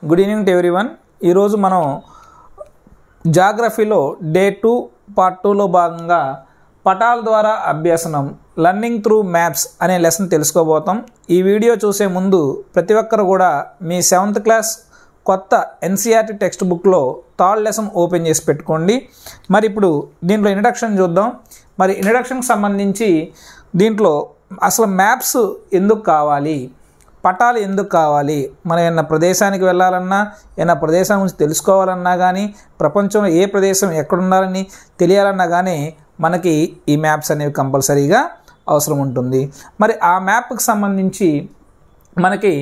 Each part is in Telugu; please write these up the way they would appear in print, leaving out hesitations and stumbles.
Good evening to everyone. ఈరోజు మనం జాగ్రఫీలో డే 2 పార్ట్ 2లో భాగంగా పటాల ద్వారా అభ్యసనం లర్నింగ్ త్రూ మ్యాప్స్ అనే లెసన్ తెలుసుకోబోతాం. ఈ వీడియో చూసే ముందు ప్రతి ఒక్కరు కూడా మీ 7th క్లాస్ కొత్త NCERT టెక్స్ట్ బుక్లో 3rd లెసన్ ఓపెన్ చేసి పెట్టుకోండి. మరి ఇప్పుడు దీంట్లో ఇంట్రడక్షన్ చూద్దాం. మరి ఇంట్రడక్షన్కి సంబంధించి దీంట్లో అసలు మ్యాప్స్ ఎందుకు కావాలి, పటాలు ఎందుకు కావాలి, మనం ఏమైనా ప్రదేశానికి వెళ్ళాలన్నా ఏమైనా ప్రదేశం గురించి తెలుసుకోవాలన్నా కానీ ప్రపంచంలో ఏ ప్రదేశం ఎక్కడున్నారని తెలియాలన్నా కానీ మనకి ఈ మ్యాప్స్ అనేవి కంపల్సరీగా అవసరం ఉంటుంది. మరి ఆ మ్యాప్కి సంబంధించి మనకి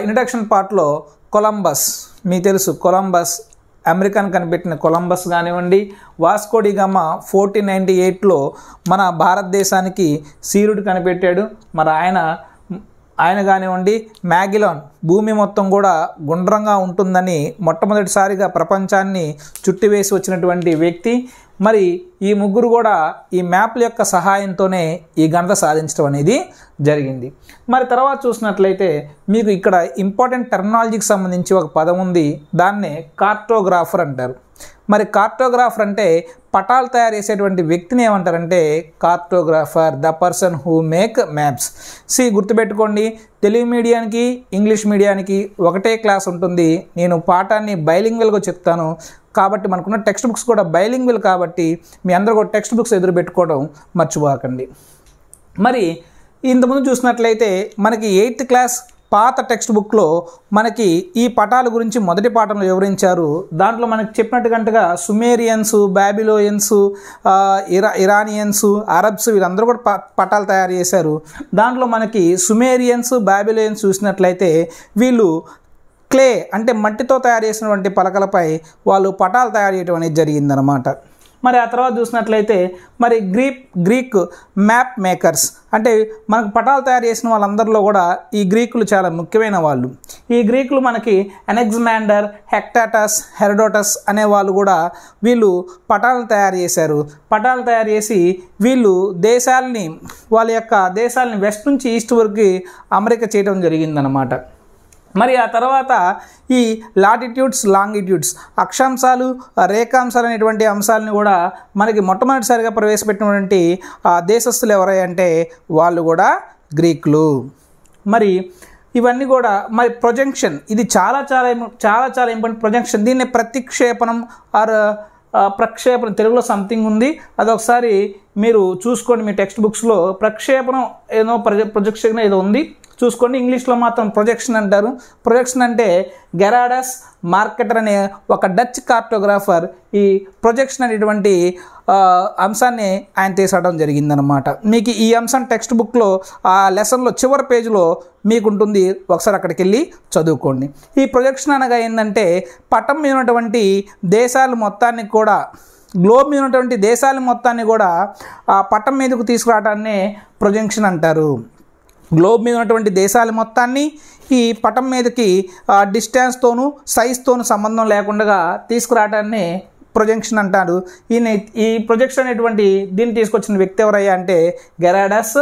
ఇంట్రడక్షన్ పార్ట్లో కొలంబస్, మీకు తెలుసు కొలంబస్ అమెరికాను కనిపెట్టిన కొలంబస్ కానివ్వండి, వాస్కో డి గామా 1498లో మన భారతదేశానికి సీరుడు కనిపెట్టాడు. మరి ఆయన కానివ్వండి, మ్యాగిలాన్ భూమి మొత్తం కూడా గుండ్రంగా ఉంటుందని మొట్టమొదటిసారిగా ప్రపంచాన్ని చుట్టివేసి వచ్చినటువంటి వ్యక్తి. మరి ఈ ముగ్గురు కూడా ఈ మ్యాప్ల యొక్క సహాయంతోనే ఈ ఘనత సాధించడం అనేది జరిగింది. మరి తర్వాత చూసినట్లయితే మీకు ఇక్కడ ఇంపార్టెంట్ టెర్మినాలజీకి సంబంధించి ఒక పదం ఉంది, దాన్నే కార్టోగ్రాఫర్ అంటారు. మరి కార్టోగ్రాఫర్ అంటే పటాలు తయారు చేసేటువంటి వ్యక్తిని ఏమంటారంటే cartographer, the person who make maps. గుర్తుపెట్టుకోండి, తెలుగు మీడియానికి ఇంగ్లీష్ మీడియానికి ఒకటే క్లాస్ ఉంటుంది. నేను పాఠాన్ని బైలింగ్వల్గా చెప్తాను కాబట్టి మనకున్న టెక్స్ట్ బుక్స్ కూడా బైలింగ్వల్ కాబట్టి మీ అందరూ కూడా టెక్స్ట్ బుక్స్ ఎదురు పెట్టుకోవడం మర్చిపోకండి. మరి ఇంతకుముందు చూసినట్లయితే మనకి 8th క్లాస్ పాత టెక్స్ట్ బుక్లో మనకి ఈ పటాల గురించి మొదటి పాఠంలో వివరించారు. దాంట్లో మనకి చెప్పినట్టుగా సుమేరియన్స్, బాబిలోయన్స్, ఇరానియన్స్, అరబ్స్ వీళ్ళందరూ కూడా పటాలు తయారు చేశారు. దాంట్లో మనకి సుమేరియన్స్, బాబిలోయన్స్ చూసినట్లయితే వీళ్ళు క్లే అంటే మట్టితో తయారు చేసినటువంటి పలకలపై వాళ్ళు పటాలు తయారు చేయడం అనేది జరిగిందనమాట. మరి ఆ తర్వాత చూసినట్లయితే మరి గ్రీక్ మ్యాప్ మేకర్స్ అంటే మనకు పటాలు తయారు చేసిన వాళ్ళందరిలో కూడా ఈ గ్రీకులు చాలా ముఖ్యమైన వాళ్ళు. ఈ గ్రీకులు మనకి ఎనెగ్జాండర్, హెక్టాటస్, హెరోడోటస్ అనే వాళ్ళు కూడా వీళ్ళు పటాలను తయారు చేశారు. పటాలు తయారు చేసి వీళ్ళు వాళ్ళ యొక్క దేశాలని వెస్ట్ నుంచి ఈస్ట్ వరకు అమరిక చేయడం జరిగిందనమాట. మరి ఆ తర్వాత ఈ లాటిట్యూడ్స్, లాంగిట్యూడ్స్, అక్షాంశాలు, రేఖాంశాలు అనేటువంటి అంశాలను కూడా మనకి మొట్టమొదటిసారిగా ప్రవేశపెట్టినటువంటి దేశస్థులు ఎవరంటే వాళ్ళు కూడా గ్రీకులు. మరి ఇవన్నీ కూడా మరి ప్రొజెక్షన్, ఇది చాలా చాలా ఇంపార్టెంట్. ప్రొజెక్షన్, దీన్ని ప్రతిక్షేపణం ఆర్ ప్రక్షేపణం తెలుగులో సంథింగ్ ఉంది, అదొకసారి మీరు చూసుకోండి మీ టెక్స్ట్ బుక్స్లో. ప్రక్షేపణం ఏదో ప్రొజెక్షన్ ఏదో ఉంది చూసుకోండి. ఇంగ్లీష్లో మాత్రం ప్రొజెక్షన్ అంటారు. ప్రొజెక్షన్ అంటే గెరాడస్ మార్కెటర్ అనే ఒక డచ్ కార్టోగ్రాఫర్ ఈ ప్రొజెక్షన్ అనేటువంటి అంశాన్ని ఆయన తీసుకోవడం జరిగిందనమాట. మీకు ఈ అంశం టెక్స్ట్ బుక్లో ఆ లెసన్లో చివరి పేజీలో మీకు ఉంటుంది, ఒకసారి అక్కడికి వెళ్ళి చదువుకోండి. ఈ ప్రొజెక్షన్ అనగా ఏంటంటే పటం మీద ఉన్నటువంటి దేశాల మొత్తాన్ని కూడా, గ్లోబ్ మీద ఉన్నటువంటి దేశాల మొత్తాన్ని కూడా ఆ పటం మీదకు తీసుకురావడాన్ని ప్రొజెక్షన్ అంటారు. గ్లోబ్ మీద ఉన్నటువంటి దేశాల మొత్తాన్ని ఈ పటం మీదకి డిస్టెన్స్తోనూ సైజ్తోనూ సంబంధం లేకుండా తీసుకురావడాన్ని ప్రొజెక్షన్ అంటారు. ఈ ప్రొజెక్షన్ అనేటువంటి దీన్ని తీసుకొచ్చిన వ్యక్తి ఎవరయ్యా అంటే గెరాడస్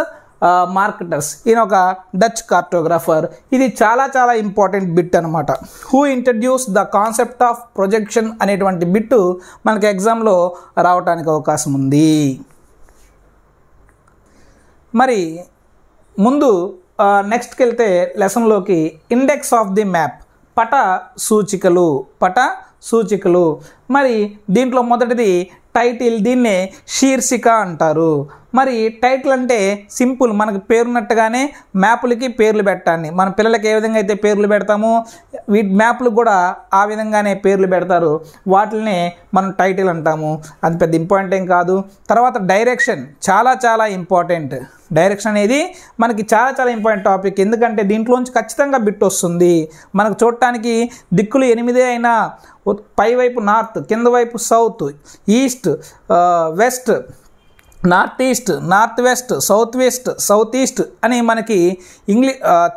మార్కెటర్స్. ఈయన ఒక డచ్ కార్టోగ్రాఫర్. ఇది చాలా చాలా ఇంపార్టెంట్ బిట్ అనమాట. Who introduce the concept of projection అనేటువంటి బిట్టు మనకి ఎగ్జామ్లో రావడానికి అవకాశం ఉంది. మరి ముందు నెక్స్ట్కి వెళ్తే లెసన్లోకి ఇండెక్స్ ఆఫ్ ది మ్యాప్, పట సూచికలు. మరి దీంట్లో మొదటిది టైటిల్, దీన్నే శీర్షిక అంటారు. మరి టైటిల్ అంటే సింపుల్, మనకు పేరున్నట్టుగానే మ్యాపులకి పేర్లు పెట్టాలి. మన పిల్లలకి ఏ విధంగా అయితే పేర్లు పెడతామో వీటి మ్యాప్లకు కూడా ఆ విధంగానే పేర్లు పెడతారు. వాటినే మనం టైటిల్ అంటాము. అది పెద్ద ఇంపార్టెంట్ ఏం కాదు. తర్వాత డైరెక్షన్ చాలా చాలా ఇంపార్టెంట్. డైరెక్షన్ అనేది మనకి చాలా చాలా ఇంపార్టెంట్ టాపిక్. ఎందుకంటే దీంట్లోంచి ఖచ్చితంగా బిట్ వస్తుంది. మనకు చూడటానికి దిక్కులు 8 అయినా పై వైపు నార్త్, కింద వైపు south, east, west, north east, north west, south east అని మనకి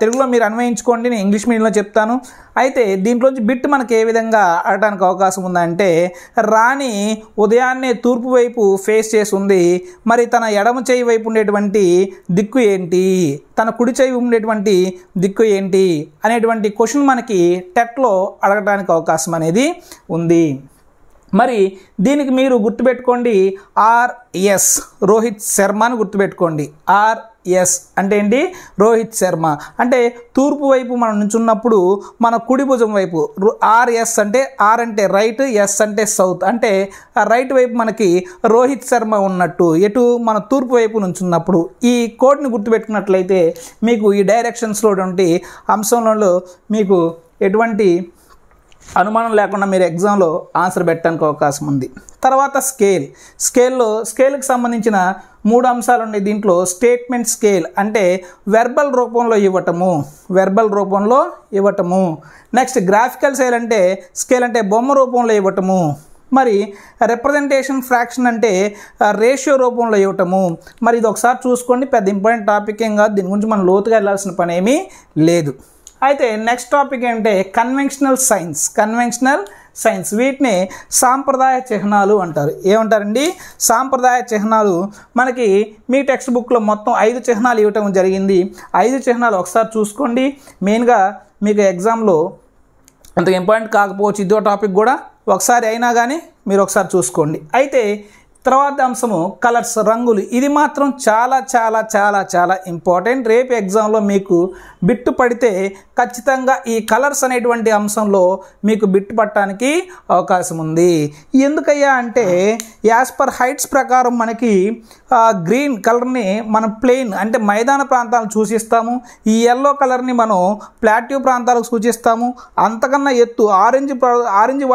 తెలుగులో మీరు అన్వయించుకోండి, నేను ఇంగ్లీష్ మీడియంలో చెప్తాను. అయితే దీంట్లోంచి బిట్ మనకి ఏ విధంగా అడగడానికి అవకాశం ఉందంటే, రాణి ఉదయాన్నే తూర్పు వైపు ఫేస్ చేసి ఉంది, మరి తన ఎడమ చేయి వైపు ఉండేటువంటి దిక్కు ఏంటి, తన కుడి చేయి ఉండేటువంటి దిక్కు ఏంటి అనేటువంటి క్వశ్చన్ మనకి టెట్లో అడగడానికి అవకాశం అనేది ఉంది. మరి దీనికి మీరు గుర్తుపెట్టుకోండి, ఆర్ఎస్ రోహిత్ శర్మ అని గుర్తుపెట్టుకోండి. ఆర్ఎస్ అంటే ఏంటి? రోహిత్ శర్మ. అంటే తూర్పు వైపు మనం నుంచున్నప్పుడు మన కుడి భుజం వైపు ఆర్ఎస్ అంటే, ఆర్ అంటే రైట్, ఎస్ అంటే సౌత్, అంటే రైట్ వైపు మనకి రోహిత్ శర్మ ఉన్నట్టు, ఎటు మన తూర్పు వైపు నుంచున్నప్పుడు. ఈ కోడ్ని గుర్తుపెట్టుకున్నట్లయితే మీకు ఈ డైరెక్షన్స్లో అంశంలో మీకు ఎటువంటి అనుమానం లేకుండా మీరు ఎగ్జామ్లో ఆన్సర్ పెట్టడానికి అవకాశం ఉంది. తర్వాత స్కేల్కి సంబంధించిన 3 అంశాలు ఉన్నాయి దీంట్లో. స్టేట్మెంట్ స్కేల్ అంటే వెర్బల్ రూపంలో ఇవ్వటము. నెక్స్ట్ గ్రాఫికల్ స్కేల్ అంటే బొమ్మ రూపంలో ఇవ్వటము. మరి రిప్రజెంటేషన్ ఫ్రాక్షన్ అంటే రేషియో రూపంలో ఇవ్వటము. మరి ఇది ఒకసారి చూసుకోండి, పెద్ద ఇంపార్టెంట్ టాపిక్ ఏం కాదు, దీని గురించి మనం లోతుగా వెళ్ళాల్సిన పని ఏమీ లేదు. అయితే నెక్స్ట్ టాపిక్ ఏంటంటే కన్వెన్షనల్ సైన్స్. వీటిని సాంప్రదాయ చిహ్నాలు అంటారు. ఏమంటారండి? సాంప్రదాయ చిహ్నాలు. మనకి మీ టెక్స్ట్ బుక్లో మొత్తం 5 చిహ్నాలు ఇవ్వటం జరిగింది. 5 చిహ్నాలు ఒకసారి చూసుకోండి. మెయిన్గా మీకు ఎగ్జామ్లో అంత ఇంపార్టెంట్ కాకపోవచ్చు ఇదో టాపిక్ కూడా, ఒకసారి అయినా కానీ మీరు ఒకసారి చూసుకోండి. అయితే తర్వాత అంశము కలర్స్, రంగులు. ఇది మాత్రం చాలా చాలా చాలా చాలా ఇంపార్టెంట్. రేపు ఎగ్జామ్లో మీకు బిట్టు పడితే ఖచ్చితంగా ఈ కలర్స్ అనేటువంటి అంశంలో మీకు బిట్టు పట్టడానికి అవకాశం ఉంది. ఎందుకయ్యా అంటే యాజ్ పర్ హైట్స్ ప్రకారం మనకి గ్రీన్ కలర్ని మనం ప్లెయిన్ అంటే మైదాన ప్రాంతాలను సూచిస్తాము, ఈ ఎల్లో కలర్ని మనం ప్లాట్యూ ప్రాంతాలకు సూచిస్తాము, అంతకన్నా ఎత్తు ఆరెంజ్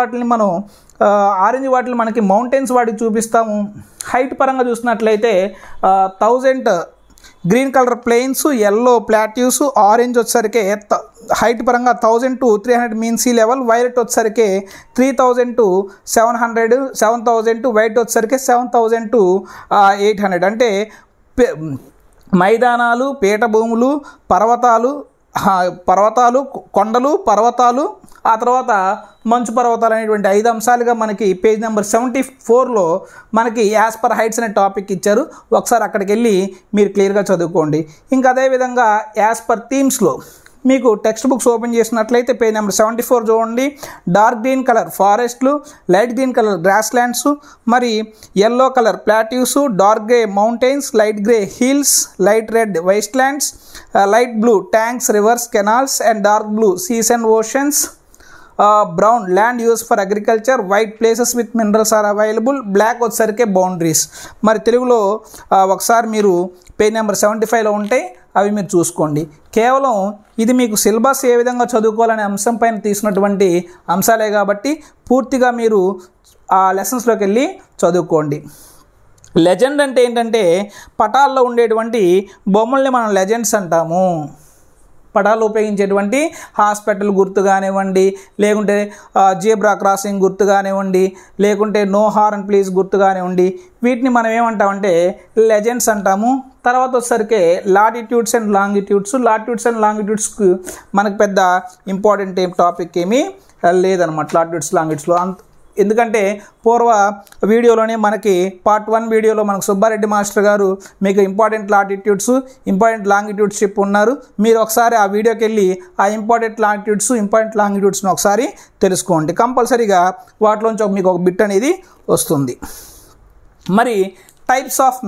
వాటిని మనకి మౌంటైన్స్ వాటికి చూపిస్తాము. హైట్ పరంగా చూసినట్లయితే 1000 green colour plains, yellow plateaus, orange వచ్చేసరికి హైట్ పరంగా 1000 to 300 mean sea level, violet వచ్చేసరికి 3000 to 700, 7000 to వైట్ వచ్చేసరికి 7000 to 800. అంటే మైదానాలు, పీఠభూములు, పర్వతాలు, కొండలు, పర్వతాలు, ఆ తర్వాత మంచు పర్వతాలు అనేటువంటి 5 అంశాలుగా మనకి పేజ్ నెంబర్ 74లో మనకి యాజ్ పర్ హైట్స్ అనే టాపిక్ ఇచ్చారు. ఒకసారి అక్కడికి వెళ్ళి మీరు క్లియర్గా చదువుకోండి. ఇంకా అదేవిధంగా యాజ్ పర్ థీమ్స్లో మీకు టెక్స్ట్ బుక్స్ ఓపెన్ చేసినట్లయితే పేజ్ నెంబర్ 74 చూడండి. డార్క్ గ్రీన్ కలర్ ఫారెస్ట్లు, light green colour grass lands, మరి yellow colour plateaus, dark grey mountains, light grey hills, light red waste lands, light blue tanks, rivers, canals and dark blue seas and oceans, brown land use for agriculture, white places with minerals are available, black వచ్చేసరికి బౌండరీస్. మరి తెలుగులో ఒకసారి మీరు పేజ్ నెంబర్ 75లో ఉంటాయి, అవి మీరు చూసుకోండి. కేవలం ఇది మీకు సిలబస్ ఏ విధంగా చదువుకోవాలనే అంశం పైన తీసినటువంటి అంశాలే కాబట్టి పూర్తిగా మీరు ఆ లెసన్స్లోకి వెళ్ళి చదువుకోండి. లెజెండ్ అంటే ఏంటంటే పటాల్లో ఉండేటువంటి బొమ్మల్ని మనం లెజెండ్స్ అంటాము. పటాల్లో ఉపయోగించేటువంటి హాస్పిటల్ గుర్తు కానివ్వండి, లేకుంటే జీబ్రా క్రాసింగ్ గుర్తు కానివ్వండి, లేకుంటే నో హార్న్ ప్లీజ్ గుర్తు కానివ్వండి, వీటిని మనం ఏమంటామంటే లెజెండ్స్ అంటాము. తర్వాత వచ్చేసరికి లాటిట్యూడ్స్ అండ్ లాంగిట్యూడ్స్కి మనకు పెద్ద ఇంపార్టెంట్ టాపిక్ ఏమీ లేదనమాట లాటిట్యూడ్స్లో. ఎందుకంటే పూర్వ వీడియోలోనే మనకి పార్ట్ 1 వీడియోలో మనకు సుబ్బారెడ్డి మాస్టర్ గారు మీకు ఇంపార్టెంట్ లాటిట్యూడ్స్, ఇంపార్టెంట్ లాంగిట్యూడ్స్ చెప్పి ఉన్నారు. మీరు ఒకసారి ఆ వీడియోకి వెళ్ళి ఆ ఇంపార్టెంట్ లాంగిట్యూడ్స్ని ఒకసారి తెలుసుకోండి. కంపల్సరీగా వాటిలోంచి మీకు ఒక బిట్ అనేది వస్తుంది. మరి టైప్స్ ఆఫ్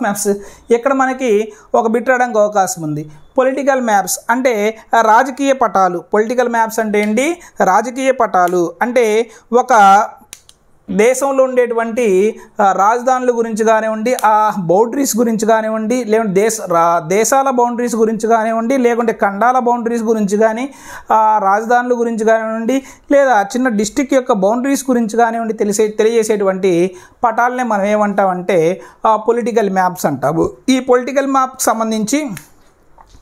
మ్యాప్స్ ఇక్కడ మనకి ఒక బిట్ రావడానికి అవకాశం ఉంది. పొలిటికల్ మ్యాప్స్ అంటే రాజకీయ పటాలు. పొలిటికల్ మ్యాప్స్ అంటే ఏంటి? రాజకీయ పటాలు. అంటే ఒక దేశంలో ఉండేటువంటి రాజధానుల గురించి కానివ్వండి, ఆ బౌండరీస్ గురించి కానివ్వండి, లేకుంటే దేశాల బౌండరీస్ గురించి కానివ్వండి, లేకుంటే ఖండాల బౌండరీస్ గురించి కానీ, రాజధానుల గురించి కానివ్వండి, లేదా చిన్న డిస్టిక్ యొక్క బౌండరీస్ గురించి కానివ్వండి తెలియజేసేటువంటి పటాలనే మనం ఏమంటామంటే పొలిటికల్ మ్యాప్స్ అంటాము. ఈ పొలిటికల్ మ్యాప్కి సంబంధించి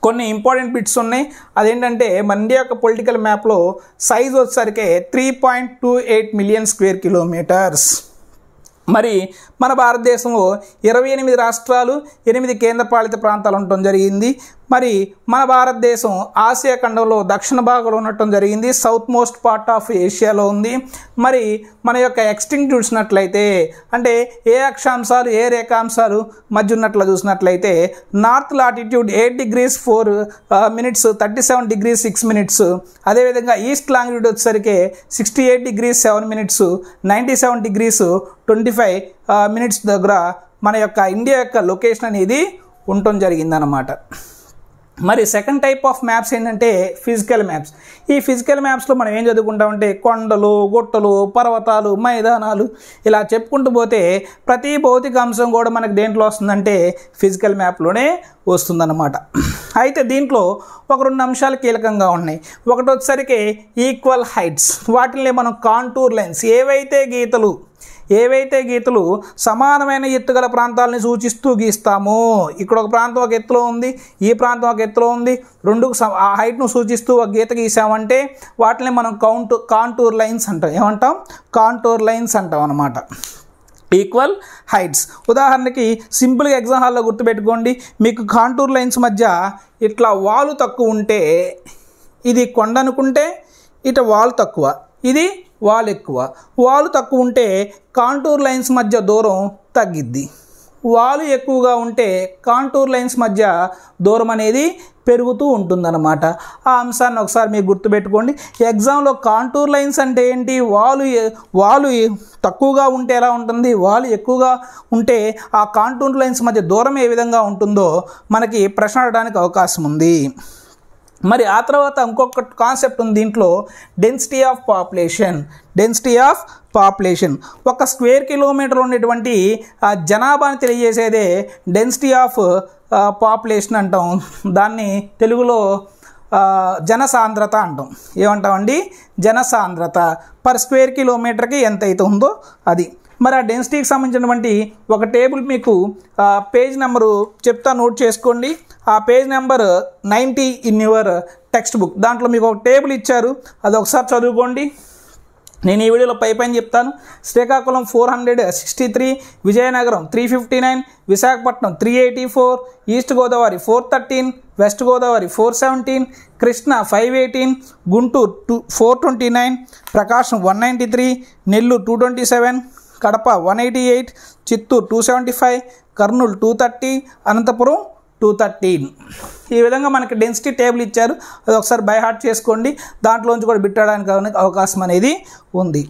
కొన్ని ఇంపార్టెంట్ బిట్స్ ఉన్నాయి. అదేంటంటే మన ఇండియా యొక్క పొలిటికల్ మ్యాప్లో సైజ్ వచ్చేసరికి 3.28 మిలియన్ స్క్వేర్ కిలోమీటర్స్. మరి మన భారతదేశంలో 28 రాష్ట్రాలు 8 కేంద్రపాలిత ప్రాంతాలు ఉండటం జరిగింది. మరి మన భారతదేశం ఆసియా ఖండంలో దక్షిణ భాగంలో ఉండటం జరిగింది. సౌత్ మోస్ట్ పార్ట్ ఆఫ్ ఏషియాలో ఉంది. మరి మన యొక్క ఎక్స్టింక్ట్ చూసినట్లయితే అంటే ఏ అక్షాంశాలు ఏ రేఖాంశాలు మధ్య ఉన్నట్లు చూసినట్లయితే north latitude 8 degrees 4 minutes 37 degrees 6 minutes, అదేవిధంగా ఈస్ట్ లాంగిట్యూడ్ వచ్చేసరికి 68 degrees 7 minutes 97 degrees 25 minutes దగ్గర మన యొక్క ఇండియా యొక్క లొకేషన్ అనేది ఉండటం జరిగిందనమాట. మరి సెకండ్ టైప్ ఆఫ్ మ్యాప్స్ ఏంటంటే ఫిజికల్ మ్యాప్స్. ఈ ఫిజికల్ మ్యాప్స్లో మనం ఏం చదువుకుంటామంటే కొండలు, గుట్టలు, పర్వతాలు, మైదానాలు ఇలా చెప్పుకుంటూ పోతే ప్రతి భౌతిక అంశం కూడా మనకు దేంట్లో వస్తుందంటే ఫిజికల్ మ్యాప్లోనే వస్తుందన్నమాట. అయితే దీంట్లో ఒక 2 అంశాలు కీలకంగా ఉన్నాయి. ఒకటి వచ్చేసరికి ఈక్వల్ హైట్స్, వాటిని మనం కాంటూర్ లైన్స్, ఏవైతే గీతలు సమానమైన ఎత్తుగల ప్రాంతాలని సూచిస్తూ గీస్తామో, ఇక్కడ ఒక ప్రాంతం ఒక ఎత్తులో ఉంది, ఈ ప్రాంతం ఒక ఎత్తులో ఉంది, రెండు ఆ హైట్ను సూచిస్తూ ఒక గీత గీసామంటే వాటిని మనం కాంటూర్ లైన్స్ అంటాం. ఏమంటాం? కాంటూర్ లైన్స్ అంటాం అన్నమాట. Equal heights. ఉదాహరణకి సింపుల్గా ఎగ్జామ్ హాల్లో గుర్తుపెట్టుకోండి, మీకు కాంటూర్ లైన్స్ మధ్య ఇట్లా వాలు తక్కువ ఉంటే ఇది కొండ అనుకుంటే ఇటు వాలు తక్కువ, ఇది వాలు ఎక్కువ. వాలు తక్కువ ఉంటే కాంటూర్ లైన్స్ మధ్య దూరం తగ్గిద్ది. వాలు ఎక్కువగా ఉంటే కాంటూర్ లైన్స్ మధ్య దూరం అనేది పెరుగుతూ ఉంటుందన్నమాట. ఆ అంశాన్ని ఒకసారి మీరు గుర్తుపెట్టుకోండి. ఎగ్జామ్లో కాంటూర్ లైన్స్ అంటే ఏంటి? వాలు తక్కువగా ఉంటే ఎలా ఉంటుంది, వాలు ఎక్కువగా ఉంటే ఆ కాంటూర్ లైన్స్ మధ్య దూరం ఏ విధంగా ఉంటుందో మనకి ప్రశ్న అడగడానికి అవకాశం ఉంది. మరి ఆ తర్వాత ఇంకొక కాన్సెప్ట్ ఉంది దీంట్లో, డెన్సిటీ ఆఫ్ పాపులేషన్. ఒక స్క్వేర్ కిలోమీటర్ ఉండేటువంటి జనాభాని తెలియజేసేదే డెన్సిటీ ఆఫ్ పాపులేషన్ అంటాం. దాన్ని తెలుగులో జనసాంద్రత అంటాం. ఏమంటామండి? జనసాంద్రత. పర్ స్క్వేర్ కిలోమీటర్కి ఎంత అయితే ఉందో అది. మరి ఆ డెన్సిటీకి సంబంధించినటువంటి ఒక టేబుల్ మీకు పేజ్ నెంబరు చెప్తా, నోట్ చేసుకోండి. ఆ page number 90 in your text book. దాంట్లో మీకు ఒక టేబుల్ ఇచ్చారు, అది ఒకసారి చదువుకోండి. నేను ఈ వీడియోలో పైన చెప్తాను. శ్రీకాకుళం 463, విజయనగరం 359, విశాఖపట్నం 384, ఈస్ట్ గోదావరి 413, వెస్ట్ గోదావరి 417, కృష్ణా 518, గుంటూరు 429, ప్రకాశం 193, నెల్లూరు 227, కడప 188, చిత్తూరు 275, కర్నూలు 230, అనంతపురం 213. ఈ విధంగా మనకి డెన్సిటీ టేబుల్ ఇచ్చారు, అది ఒకసారి బై హార్ట్ చేసుకోండి. దాంట్లోంచి కూడా బిట్టడానికి అవకాశం అనేది ఉంది.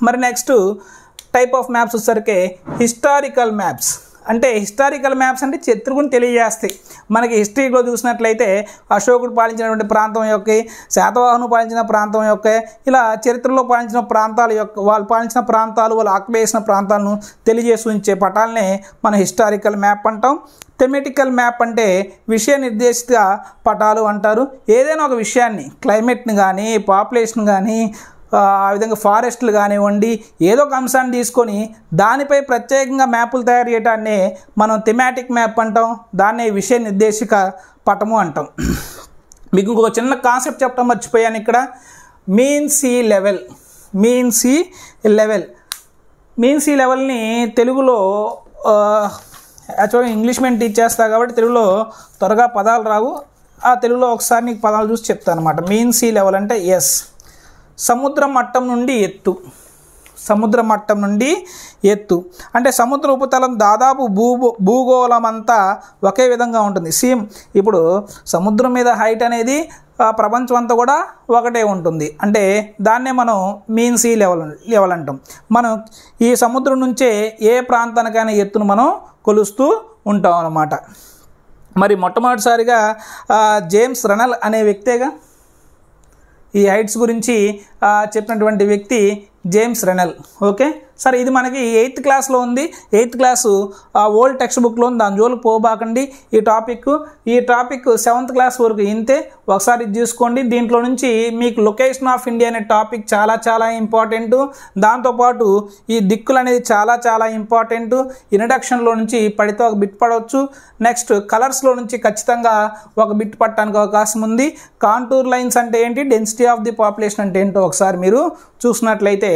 మరి నెక్స్ట్ టైప్ ఆఫ్ మ్యాప్స్ వచ్చేసరికి హిస్టారికల్ మ్యాప్స్. అంటే హిస్టారికల్ మ్యాప్స్ అంటే చరిత్రను తెలియజేస్తాయి. మనకి హిస్టరీలో చూసినట్లయితే అశోకుడు పాలించినటువంటి ప్రాంతం యొక్క, శాతవాహను పాలించిన ప్రాంతం యొక్క, ఇలా చరిత్రలో పాలించిన ప్రాంతాల యొక్క, వాళ్ళు పాలించిన ప్రాంతాలు, వాళ్ళు ఆక్యుపై చేసిన ప్రాంతాలను తెలియజేసి ఉంచే పటాలనే మనం హిస్టారికల్ మ్యాప్ అంటాం. థెమెటికల్ మ్యాప్ అంటే విషయ నిర్దేశిత పటాలు అంటారు. ఏదైనా ఒక విషయాన్ని, క్లైమేట్ని కానీ, పాపులేషన్ కానీ, ఆ విధంగా ఫారెస్ట్లు కానివ్వండి, ఏదో ఒక అంశాన్ని తీసుకొని దానిపై ప్రత్యేకంగా మ్యాపులు తయారు చేయడాన్ని మనం థెమాటిక్ మ్యాప్ అంటాం. దాన్నే విషయ నిర్దేశిక పటము అంటాం. మీకు ఇంకొక చిన్న కాన్సెప్ట్ చెప్పడం మర్చిపోయాను ఇక్కడ. మీన్ సీ లెవెల్ని తెలుగులో యాక్చువల్గా ఇంగ్లీష్ మీడియం టీచ్ చేస్తా కాబట్టి తెలుగులో త్వరగా పదాలు రావు. ఆ తెలుగులో ఒకసారి నీకు పదాలు చూసి చెప్తాను అనమాట. మీన్ సీ లెవెల్ అంటే సముద్ర మట్టం నుండి ఎత్తు అంటే సముద్ర ఉపతలం దాదాపు భూగోళం అంతా ఒకే విధంగా ఉంటుంది. సేమ్ ఇప్పుడు సముద్రం మీద హైట్ అనేది ప్రపంచం అంతా కూడా ఒకటే ఉంటుంది. అంటే దాన్నే మనం మీన్ సీ లెవెల్ అంటాం. మనం ఈ సముద్రం నుంచే ఏ ప్రాంతానికైనా ఎత్తును మనం కొలుస్తూ ఉంటాం అన్నమాట. మరి మొట్టమొదటిసారిగా జేమ్స్ రెనల్ అనే వ్యక్తేగా ఈ హైట్స్ గురించి చెప్పినటువంటి వ్యక్తి జేమ్స్ రెనల్. ఓకే సరే, ఇది మనకి 8th క్లాస్లో ఉంది. 8th క్లాసు ఓల్డ్ టెక్స్ట్ బుక్లో ఉంది, దాని జోలికి పోబాకండి. ఈ టాపిక్ 7th క్లాస్ వరకు ఇంతే. ఒకసారి ఇది చూసుకోండి. దీంట్లో నుంచి మీకు లొకేషన్ ఆఫ్ ఇండియా అనే టాపిక్ చాలా చాలా ఇంపార్టెంట్. దాంతోపాటు ఈ దిక్కులు అనేది చాలా చాలా ఇంపార్టెంట్. ఇంట్రడక్షన్లో నుంచి పడితే ఒక బిట్ పడవచ్చు. నెక్స్ట్ కలర్స్లో నుంచి ఖచ్చితంగా ఒక బిట్ పట్టడానికి అవకాశం ఉంది. కాంటూర్ లైన్స్ అంటే ఏంటి, డెన్సిటీ ఆఫ్ ది పాపులేషన్ అంటే ఏంటో ఒకసారి మీరు చూసినట్లయితే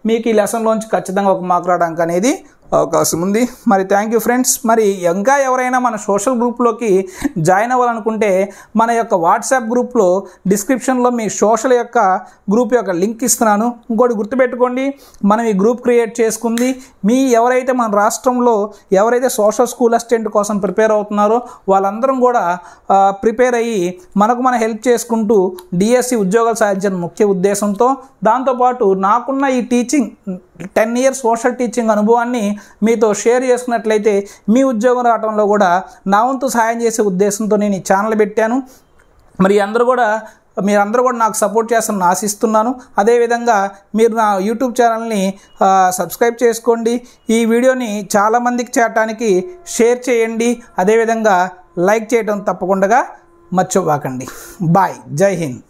మీకు ఈ లెసన్లోంచి ఖచ్చితంగా ఖచ్చితంగా ఒక మార్క్ రావడానికి అనేది అవకాశం ఉంది. మరి థ్యాంక్ యూ ఫ్రెండ్స్. మరి ఇంకా ఎవరైనా మన సోషల్ గ్రూప్లోకి జాయిన్ అవ్వాలనుకుంటే మన యొక్క వాట్సాప్ గ్రూప్లో డిస్క్రిప్షన్లో మీ సోషల్ యొక్క గ్రూప్ యొక్క లింక్ ఇస్తున్నాను. ఇంకోటి గుర్తుపెట్టుకోండి, మనం ఈ గ్రూప్ క్రియేట్ చేసుకుంది ఎవరైతే మన రాష్ట్రంలో ఎవరైతే సోషల్ స్కూల్ అసిస్టెంట్ కోసం ప్రిపేర్ అవుతున్నారో వాళ్ళందరం కూడా ప్రిపేర్ అయ్యి మన హెల్ప్ చేసుకుంటూ డిఎస్సి ఉద్యోగాలు సాధించిన ముఖ్య ఉద్దేశంతో, దాంతోపాటు నాకున్న ఈ టీచింగ్ 10 years సోషల్ టీచింగ్ అనుభవాన్ని మీతో షేర్ చేసుకున్నట్లయితే మీ ఉద్యోగం రావడంలో కూడా నా వంతు సహాయం చేసే ఉద్దేశంతో నేను ఈ ఛానల్ పెట్టాను. మరి మీరందరూ కూడా నాకు సపోర్ట్ చేస్తారని ఆశిస్తున్నాను. అదేవిధంగా మీరు నా యూట్యూబ్ ఛానల్ని సబ్స్క్రైబ్ చేసుకోండి. ఈ వీడియోని చాలామందికి చేరడానికి షేర్ చేయండి. అదేవిధంగా లైక్ చేయడం తప్పకుండా మర్చిపోకండి. బాయ్. జై హింద్.